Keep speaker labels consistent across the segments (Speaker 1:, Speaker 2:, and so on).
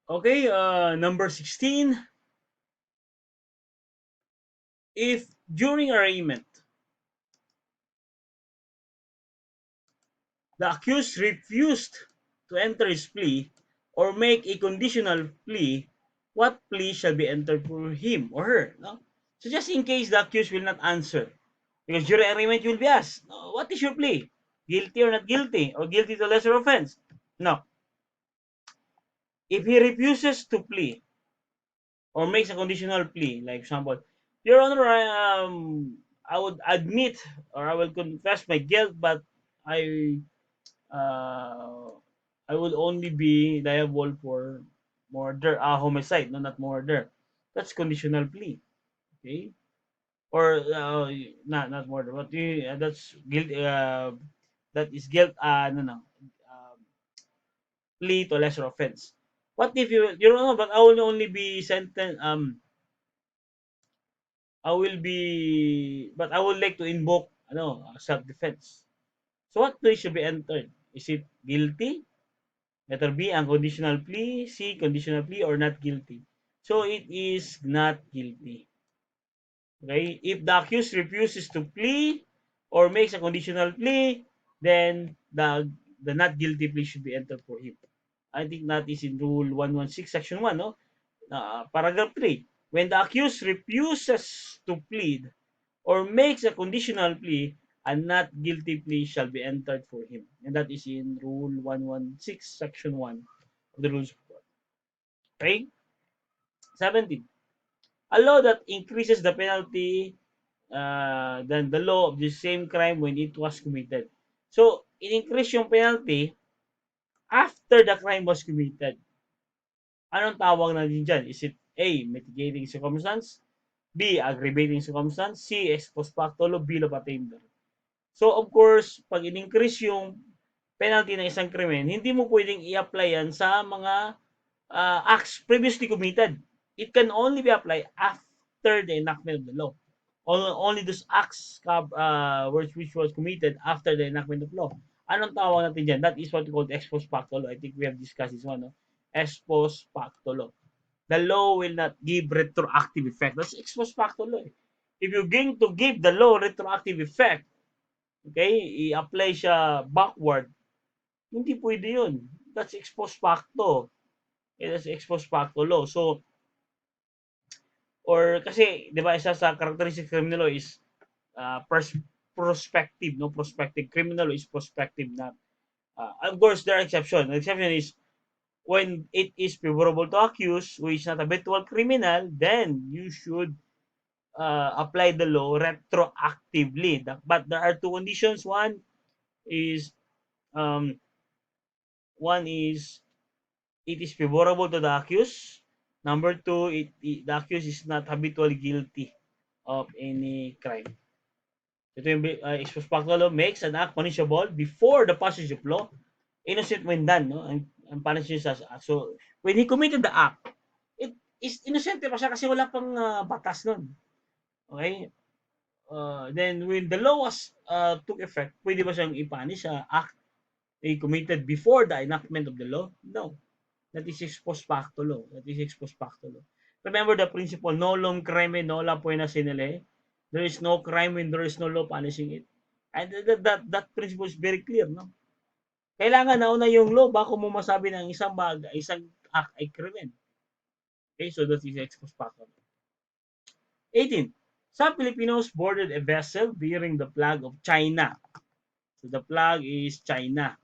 Speaker 1: Okay, number 16. If during arraignment, the accused refused to enter his plea or make a conditional plea, what plea shall be entered for him or her? No? So just in case the accused will not answer, because during arraignment you will be asked, no, what is your plea? Guilty or not guilty? Or guilty to lesser offense? No. If he refuses to plea or makes a conditional plea, like example, Your Honor, I would admit or I will confess my guilt, but I uh, I would only be liable for murder, homicide, no, not murder. That's conditional plea, okay? Or not murder, but that's guilt. That is guilt. No, no, plea to lesser offense. What if you don't know? But I will only be sentenced. But I would like to invoke, self defense. So what plea should be entered? Is it guilty? Letter B, unconditional plea. C, conditional plea or not guilty. So it is not guilty. Okay? If the accused refuses to plea or makes a conditional plea, then the not guilty plea should be entered for him. I think that is in Rule 116, Section 1, no? Paragraph 3. When the accused refuses to plead or makes a conditional plea, a not guilty plea shall be entered for him. And that is in Rule 116, Section 1 of the Rules of Court. Okay? 17. A law that increases the penalty than the law of the same crime when it was committed. So, in-increase yung penalty after the crime was committed. Anong tawag natin dyan? Is it A, mitigating circumstance, B, aggravating circumstance, C, ex post facto law, B, law of attainder. So, of course, pag in-increase yung penalty ng isang krimen, hindi mo pwedeng i-apply yan sa mga acts previously committed. It can only be applied after the enactment of the law. Only those acts which was committed after the enactment of law. Anong tawag natin dyan? That is what we call ex post facto law. I think we have discussed this one. No? Ex post facto law. The law will not give retroactive effect. That's ex post facto law. Eh. If you're going to give the law retroactive effect, okay, i-apply siya backward, hindi pwede yun. That's ex post facto. That's ex post facto law. So, or kasi, di ba, isa sa characteristics of criminal law is prospective, no? Prospective. Criminal law is prospective, not. Of course, there are exceptions. The exception is when it is favorable to accuse, who is not a habitual criminal, then you should apply the law retroactively. But there are two conditions. Is um, one is it is favorable to the accused. Number two, the accused is not habitually guilty of any crime. Ito yung ex post facto law makes an act punishable before the passage of law, innocent when done, no? Ang punishment sa act. So, when he committed the act, it is innocent pa siya kasi wala pang batas nun. Okay? Then, when the law was took effect, pwede ba siyang ipunish sa act he committed before the enactment of the law? No. That is ex post facto law. That is ex post facto law. Remember the principle, nolum crime nola poena sine lege. There is no crime when there is no law punishing it. And that principle is very clear, no? Kailangan nauna yung law bago mo masabi ng isang bagay, isang act ay krimen. Okay, so that is ex post facto. 18. Some Filipinos boarded a vessel bearing the flag of China. So the flag is China.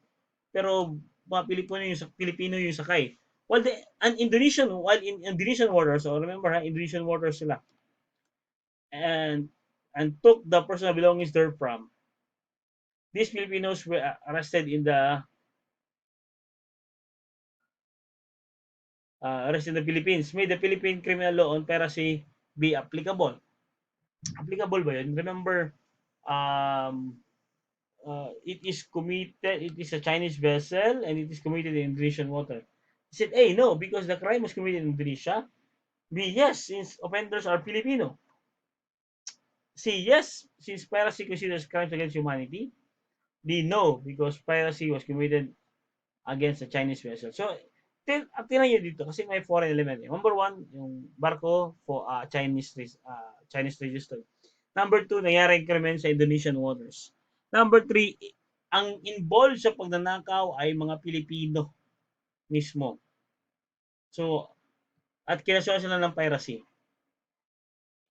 Speaker 1: Pero mga Pilipino yung sakay. While in Indonesian waters, so remember Indonesian waters sila. And took the personal belongings there from. These Filipinos were arrested in the Philippines. May the Philippine criminal law on piracy be applicable? Applicable ba yun? Remember, it is a Chinese vessel and it is committed in Indonesian water. He said, A, no, because the crime was committed in Indonesia. B, yes, since offenders are Filipino. C, yes, since piracy considers crimes against humanity. D, no, because piracy was committed against a Chinese vessel. So, Tingnan nyo dito kasi may foreign element. Number one, yung barko for Chinese registered. Number two, nangyari yung krimen sa Indonesian waters. Number three, ang involved sa pagnanakaw ay mga Pilipino mismo. So, at kinasuhan sila ng piracy.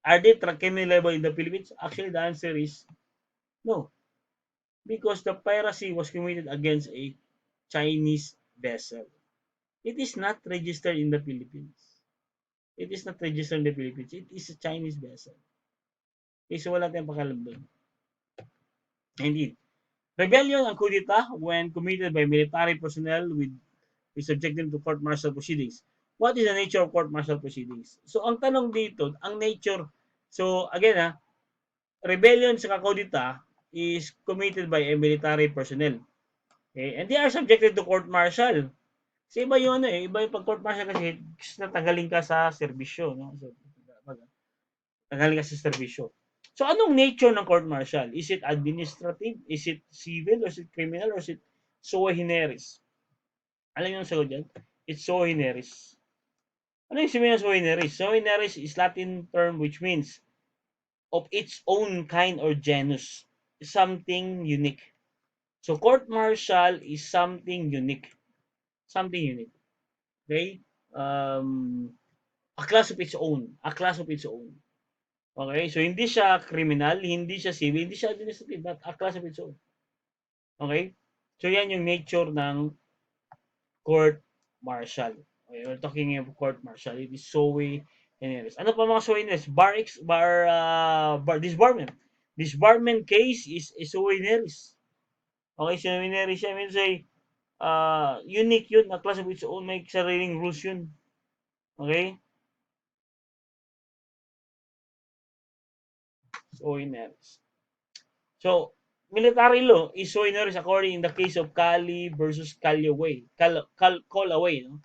Speaker 1: Are they criminal in the Philippines? Actually, the answer is no. Because the piracy was committed against a Chinese vessel. It is not registered in the Philippines. It is not registered in the Philippines. It is a Chinese vessel. Okay, so wala tayong pakalam doon. Indeed. Rebellion and coup d'etat when committed by military personnel with subjected to court-martial proceedings. What is the nature of court-martial proceedings? So, ang tanong dito, ang nature, so again rebellion sa coup d'etat is committed by a military personnel. Okay? And they are subjected to court-martial. Kasi iba yung iba yung pag court-martial kasi natanggalin ka sa serbisyo, no? So, tanggalin ka sa serbisyo. So, anong nature ng court-martial? Is it administrative? Is it civil? Or is it criminal? Or is it sui generis? Alam niyo ang sagot dyan? It's sui generis. Ano yung sabihin ng sui generis? Sui generis is Latin term which means of its own kind or genus. Something unique. So, court-martial is something unique. Something unique. Okay? A class of its own. A class of its own. Okay? So, hindi siya criminal, hindi siya civil, hindi siya administrative, but a class of its own. Okay? So, yan yung nature ng court-martial. Okay? We're talking about court-martial. It is sui generis. Ano pa mga sui generis? Disbarment. Disbarment case is a sui generis. Okay? Sui generis siya. I mean, say, unique yun. A class of its own. May sariling rules yun. Okay? Sui generis. So, military law is sui generis according in the case of Cali versus Callaway. Callaway, no?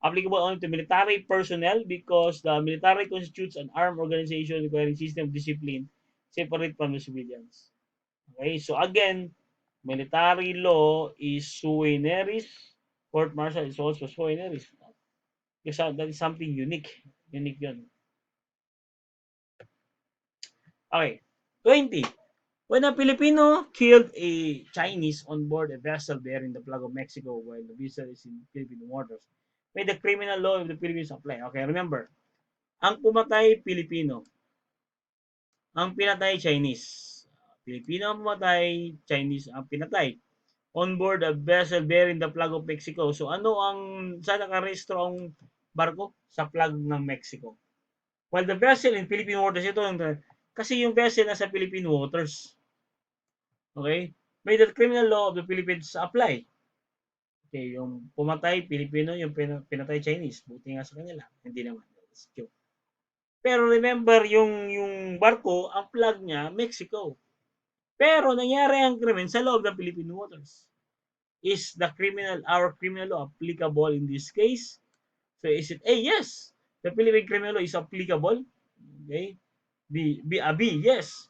Speaker 1: Applicable only to military personnel because the military constitutes an armed organization requiring system of discipline separate from the civilians. Okay, so again, military law is sui generis. Court-martial is also sui generis. Because that is something unique. Unique yun. Okay, 20. When a Filipino killed a Chinese on board a vessel bearing the flag of Mexico while the vessel is in Philippine waters, may the criminal law of the Philippines apply. Okay, remember, ang pumatay, Pilipino. Ang pinatay, Chinese. Pilipino ang pumatay, Chinese ang pinatay. On board a vessel bearing the flag of Mexico. So ano ang, saan nakarehistro ang barko? Sa flag ng Mexico. While the vessel in Philippine waters, ito kasi yung vessel nasa Philippine waters. Okay? May the criminal law of the Philippines apply. Okay, yung pumatay, Pilipino, yung pinatay Chinese. Buti nga sa kanila. Hindi naman. That's joke. Pero remember, yung barko, ang flag niya, Mexico. Pero nangyari ang krimen sa loob ng Philippine waters. Is our criminal law applicable in this case? So is it A? Yes. The Philippine criminal law is applicable. Okay. B, yes.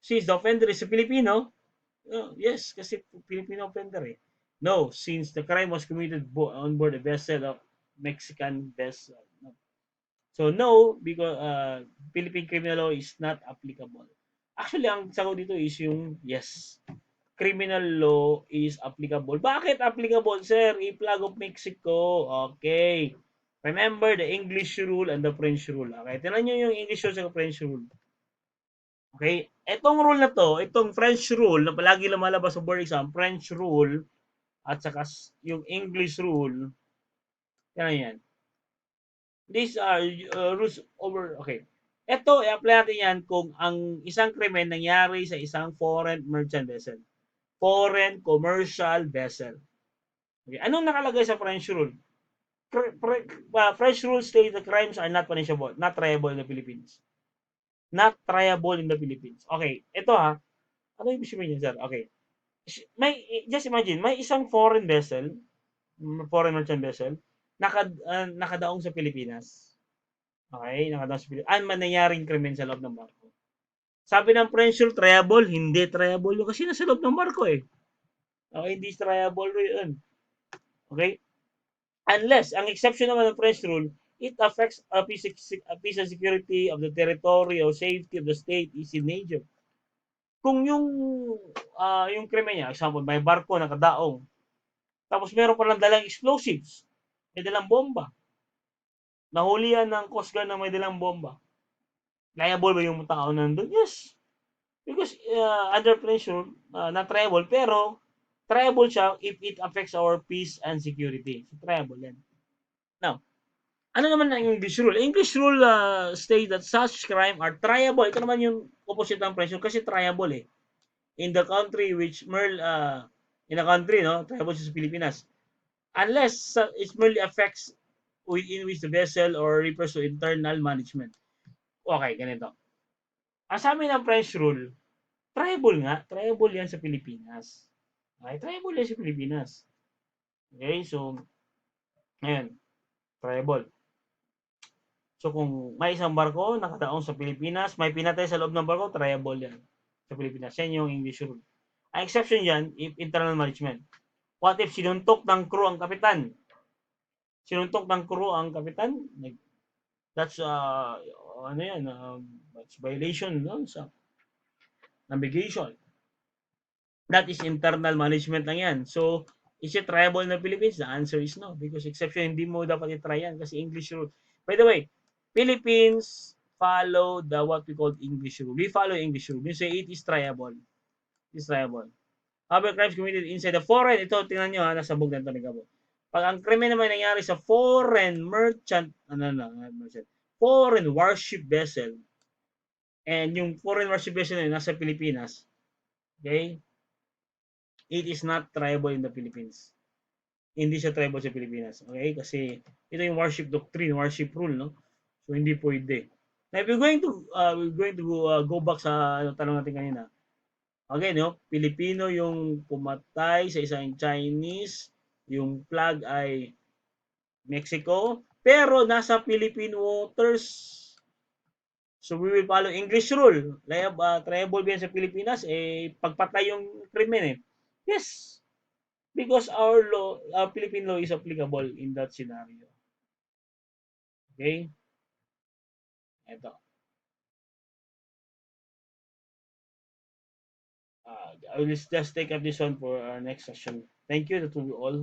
Speaker 1: Since the offender is a Filipino, yes, kasi Filipino offender eh. No, since the crime was committed on board a vessel of Mexican vessel. No. So no, because Philippine criminal law is not applicable. Actually, ang sagot dito is yung yes. Criminal law is applicable. Bakit applicable, sir? I-flag of Mexico. Okay. Remember the English rule and the French rule. Okay, tingnan nyo yung English rule at French rule. Okay, etong rule na to, itong French rule na palagi lumalabas sa board exam, French rule at saka yung English rule, yan. These are rules over, okay. Ito, i-apply natin yan kung ang isang krimen nangyari sa isang foreign merchant vessel. Foreign commercial vessel. Okay. Anong nakalagay sa French rule? French rule states the crimes are not punishable, not triable in the Philippines. Not triable in the Philippines. Okay, ito ano yung sabihin niya, sir? Okay. Just imagine, may isang foreign vessel, foreign merchant vessel, nakadaong sa Pilipinas. Okay, nakadaong sa Pilipinas. Ang manayaring krimen sa loob ng barko. Sabi ng French rule, triable, hindi triable yun kasi nasa loob ng barko eh. Okay, hindi triable yun. Okay? Unless, ang exception naman ng French rule, it affects a peace and security of the territory or safety of the state is in danger. Kung yung krimen niya, example, may barko nakadaong, tapos meron pa lang dalang explosives, may dalang bomba, nahuli yan ng Coast Guard na may dalang bomba, liable ba yung tao nandun? Yes. Because under pressure, not triable, pero triable siya if it affects our peace and security. So, triable yan. Now, ano naman ang English rule? English rule state that such crime are triable. Ito naman yung opposite ng pressure kasi triable eh. In the country which in a country, no, triable sa Pilipinas. Unless it merely affects within which the vessel or refers to internal management. Okay, ganito. Ang sabi ng French rule, tribal nga, tribal yan sa Pilipinas. Okay, tribal yan sa Pilipinas. Okay, so, ayan, tribal. So, kung may isang barko nakadaong sa Pilipinas, may pinatay sa loob ng barko, tribal yan sa Pilipinas. Yan yung English rule. Ang exception yan, if internal management. What if sinuntok ng crew ang kapitan? Sinuntok ng crew ang kapitan? That's, ano yan, that's violation no, sa navigation. That is internal management lang yan. So, is it triable na Philippines? The answer is no. Because exception, hindi mo dapat i-try yan kasi English rule. By the way, Philippines follow the what we call English rule. We follow English rule. We say it is triable. It is triable. Other crimes committed inside the foreign, ito, tingnan nyo ha, nasa bug na ito ni Gabo. Pag ang krimen naman nangyari sa foreign merchant, foreign warship vessel, and yung foreign warship vessel na yun, nasa Pilipinas, okay, it is not triable in the Philippines. Hindi siya triable sa Pilipinas. Okay? Kasi ito yung warship doctrine, warship rule, no? So, hindi pwede. Now, if we're going to go back sa tanong natin kanina. Again, no? Filipino yung pumatay sa isang Chinese, yung flag ay Mexico, pero nasa Philippine waters. So, we will follow English rule. Triable ba yan sa Pilipinas? Eh, pagpatay yung krimen eh. Yes. Because our Philippine law is applicable in that scenario. Okay? Ito. I will just take up this one for our next session. Thank you. That will be all.